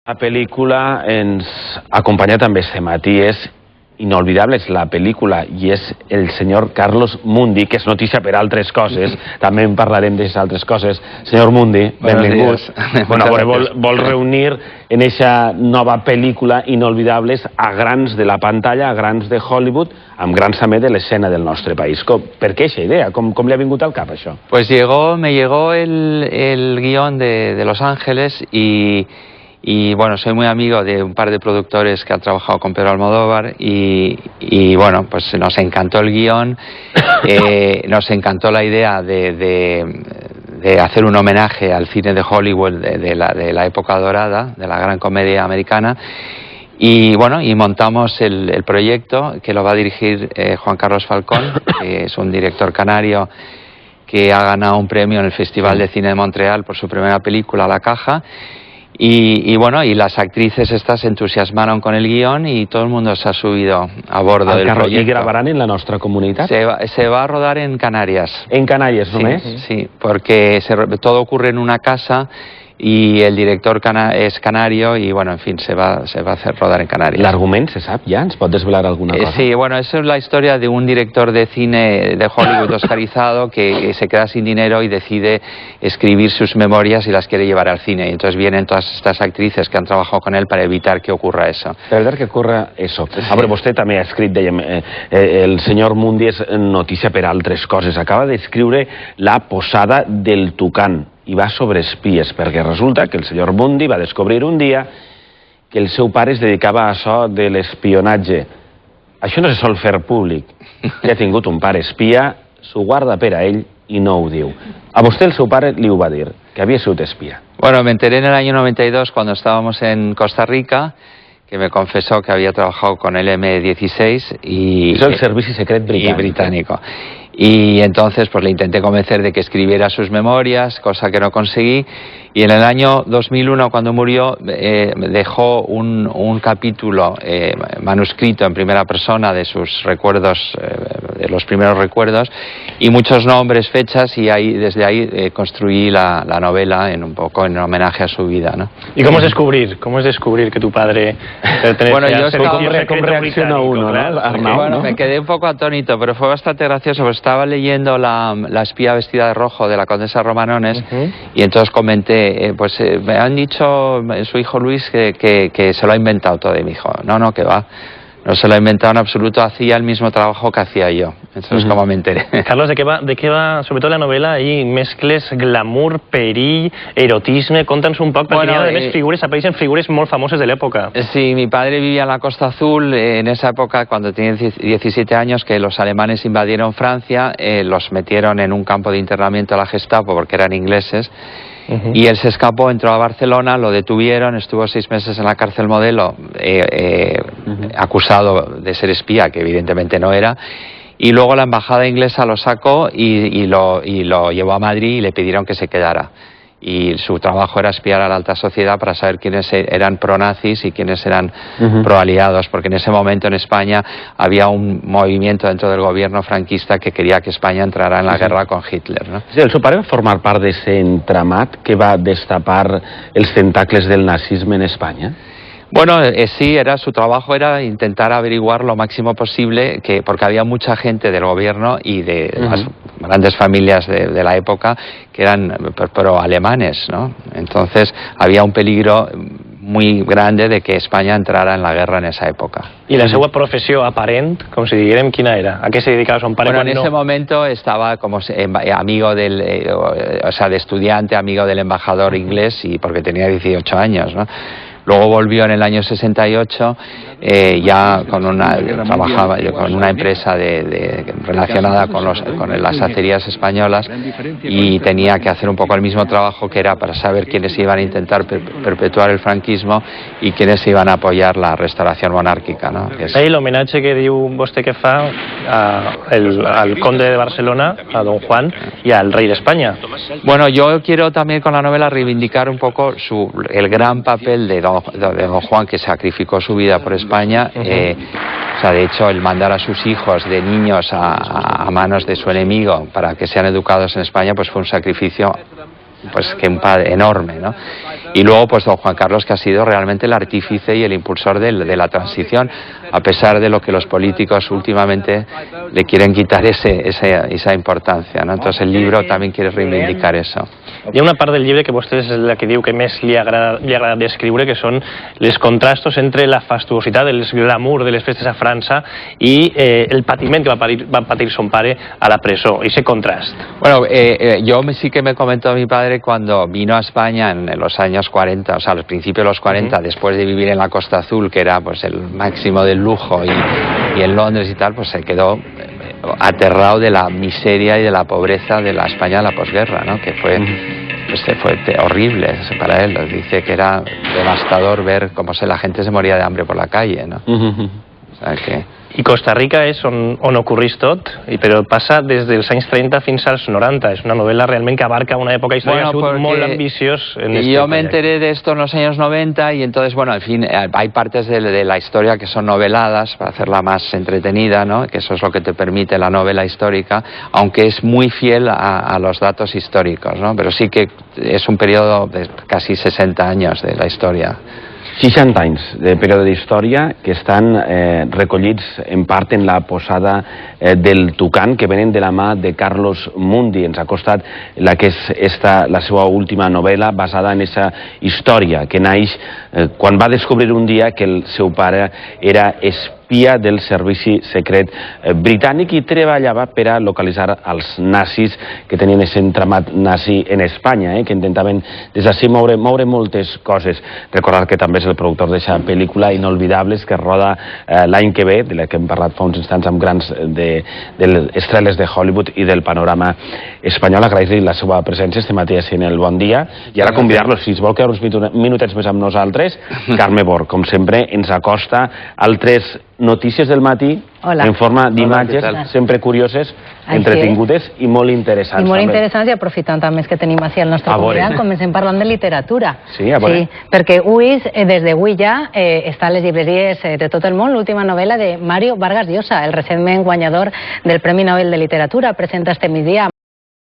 La pel·lícula ens acompanya també este matí, és inolvidable, és la pel·lícula i és el senyor Carlos Mundi, que és notícia per altres coses, també en parlarem d'aquestes altres coses. Senyor Mundi, benvingut. Bueno, vol reunir en aquesta nova pel·lícula Inolvidables a grans de la pantalla, a grans de Hollywood, amb grans també de l'escena del nostre país. Per què aquesta idea? Com li ha vingut al cap això? Pues me llegó el guión de Los Ángeles y bueno, soy muy amigo de un par de productores que han trabajado con Pedro Almodóvar y bueno, pues nos encantó el guión, nos encantó la idea de hacer un homenaje al cine de Hollywood de la época dorada, de la gran comedia americana. Y bueno, y montamos el proyecto que lo va a dirigir Juan Carlos Falcón, que es un director canario que ha ganado un premio en el Festival de Cine de Montreal por su primera película, La Caja. Y bueno, y las actrices estas se entusiasmaron con el guión y todo el mundo se ha subido a bordo del proyecto. ¿Y grabarán en la nuestra comunidad? Se va a rodar en Canarias. ¿En Canarias només? Sí, porque todo ocurre en una casa y el director es canario y bueno, en fin, se va a hacer rodar en Canarias. ¿L'argument se sap ja? ¿Ens pot desvelar alguna cosa? Sí, bueno, eso es la historia de un director de cine de Hollywood oscarizado que se queda sin dinero y decide escribir sus memorias y las quiere llevar al cine. Y entonces vienen todas estas actrices que han trabajado con él para evitar que ocurra eso. Per evitar que ocurra eso. A veure, vostè també ha escrit, dèiem, el senyor Mundi és notícia per altres coses. Acaba d'escriure La posada del Tucán i va sobre espies, perquè resulta que el senyor Mundi va descobrir un dia que el seu pare es dedicava a això de l'espionatge. Això no se sol fer públic. Que ha tingut un pare espia, s'ho guarda per a ell i no ho diu. A vostè el seu pare li ho va dir, que havia sigut espia. Bueno, me enteré en el año 92 cuando estábamos en Costa Rica, que me confesó que había trabajado con el M16 y... Eso es el Servicio Secreto Británico. Y entonces pues le intenté convencer de que escribiera sus memorias, cosa que no conseguí. Y en el año 2001, cuando murió, dejó un capítulo manuscrito en primera persona de sus recuerdos, de los primeros recuerdos, y muchos nombres, fechas, y desde ahí construí la novela un poco en homenaje a su vida, ¿no? ¿Y cómo es descubrir que tu padre pertenece bueno, yo ¿Cómo reacciona uno, claro, Arnau, bueno, ¿no? Me quedé un poco atónito, pero fue bastante gracioso, porque estaba leyendo la espía vestida de rojo de la Condesa Romanones, y entonces comenté, me han dicho su hijo Luis que se lo ha inventado todo, y me dijo, no, que va. No se lo ha inventado en absoluto, hacía el mismo trabajo que hacía yo. Entonces, como me enteré. Carlos, ¿de qué va, sobre todo la novela, ahí mezcles glamour, perill, erotisme? Conta'ns un poc, perquè apareixen figures molt famoses de l'època. Sí, mi padre vivía en la Costa Azul en esa época, cuando tenía 17 años, que los alemanes invadieron Francia, los metieron en un campo de internamiento a la Gestapo porque eran ingleses. Y él se escapó, entró a Barcelona, lo detuvieron, estuvo 6 meses en la cárcel Modelo, acusado de ser espía, que evidentemente no era, y luego la embajada inglesa lo sacó y lo llevó a Madrid y le pidieron que se quedara. Y su trabajo era espiar a la alta sociedad para saber quiénes eran pronazis y quiénes eran proaliados, porque en ese momento en España había un movimiento dentro del gobierno franquista que quería que España entrara en la guerra con Hitler, ¿no? Sí, el seu pare va formar part d'aquest entramat que va destapar els tentacles del nazisme en Espanya? Bueno, sí, su trabajo era intentar averiguar lo máximo posible, porque había mucha gente del gobierno y de las grandes familias de la época que eran pro-alemanes, ¿no? Entonces había un peligro muy grande de que España entrara en la guerra en esa época. I la seva professió aparent, com si diguérem, quina era? ¿A qué se dedicaba son pare? Bueno, en ese momento estaba como amigo de estudiante, amigo del embajador inglés, y porque tenía 18 años, ¿no? Luego volvió en el año 68, trabajaba con una empresa relacionada con las acerías españolas, y tenía que hacer un poco el mismo trabajo, que era para saber quiénes iban a intentar perpetuar el franquismo y quiénes iban a apoyar la restauración monárquica, ¿no? El homenaje que diu vostè que fa al conde de Barcelona, a don Juan, y al rey de España. Bueno, yo quiero también con la novela reivindicar un poco el gran papel de don Juan, que sacrificó su vida por España. De hecho, el mandar a sus hijos de niños a manos de su enemigo para que sean educados en España, pues fue un sacrificio pues que un padre enorme, ¿no? Y luego pues don Juan Carlos, que ha sido realmente el artífice y el impulsor de la transición, a pesar de lo que los políticos últimamente le quieren quitar esa importancia, no? Entonces el libro también quiere reivindicar eso. Hi ha una part del llibre que vostè és la que diu que més li ha agradat d'escriure, que són els contrastos entre la fastuositat, el glamour de les festes a França i el patiment que va patir son pare a la presó, ese contrast. Bueno, yo sí que me comentó mi padre cuando vino a España en los años 40, o sea, al principio de los 40, después de vivir en la Costa Azul, que era pues el máximo del lujo, y en Londres y tal, pues se quedó aterrado de la miseria y de la pobreza de la España de la posguerra, ¿no? Que fue, fue horrible para él. Dice que era devastador ver cómo la gente se moría de hambre por la calle, ¿no? O sea que... I Costa Rica és on ocorreix tot, però passa des dels anys 30 fins als 90. És una novel·la realment que abarca una època històrica molt ambiciós. Yo me enteré de esto en los años 90 y entonces, bueno, en fin, hay partes de la historia que son noveladas para hacerla más entretenida, ¿no? Que eso es lo que te permite la novela histórica, aunque es muy fiel a los datos históricos, ¿no? Pero sí que es un periodo de casi 60 años de la historia. 60 anys de període d'història que estan recollits en part en la posada del Tucán, que venen de la mà de Carlos Mundi. Ens ha costat la que és la seva última novel·la basada en aquesta història que naix quan va descobrir un dia que el seu pare era espia del servici secret britànic i treballava per a localitzar els nazis que tenien aquest entramat nazi en Espanya, que intentaven des d'ací moure moltes coses. Recordar que també és el productor d'aquesta pel·lícula Inolvidables, que roda l'any que ve, de la que hem parlat fa uns instants amb grans estrelles de Hollywood i del panorama espanyol. Agrair-li la seva presència este matí en el Bon Dia i ara convidar-los, si es vol quedar uns minutets més amb nosaltres. Carme Bor, com sempre, ens acosta altres notícies del matí en forma d'imatges, sempre curioses, entretingudes i molt interessants. I molt interessants, i aprofitant també que tenim així el nostre convidat, comencem parlant de literatura. Sí, a veure. Perquè des d'avui ja està a les llibreries de tot el món l'última novel·la de Mario Vargas Llosa, el recentment guanyador del Premi Nobel de Literatura. Presenta este migdia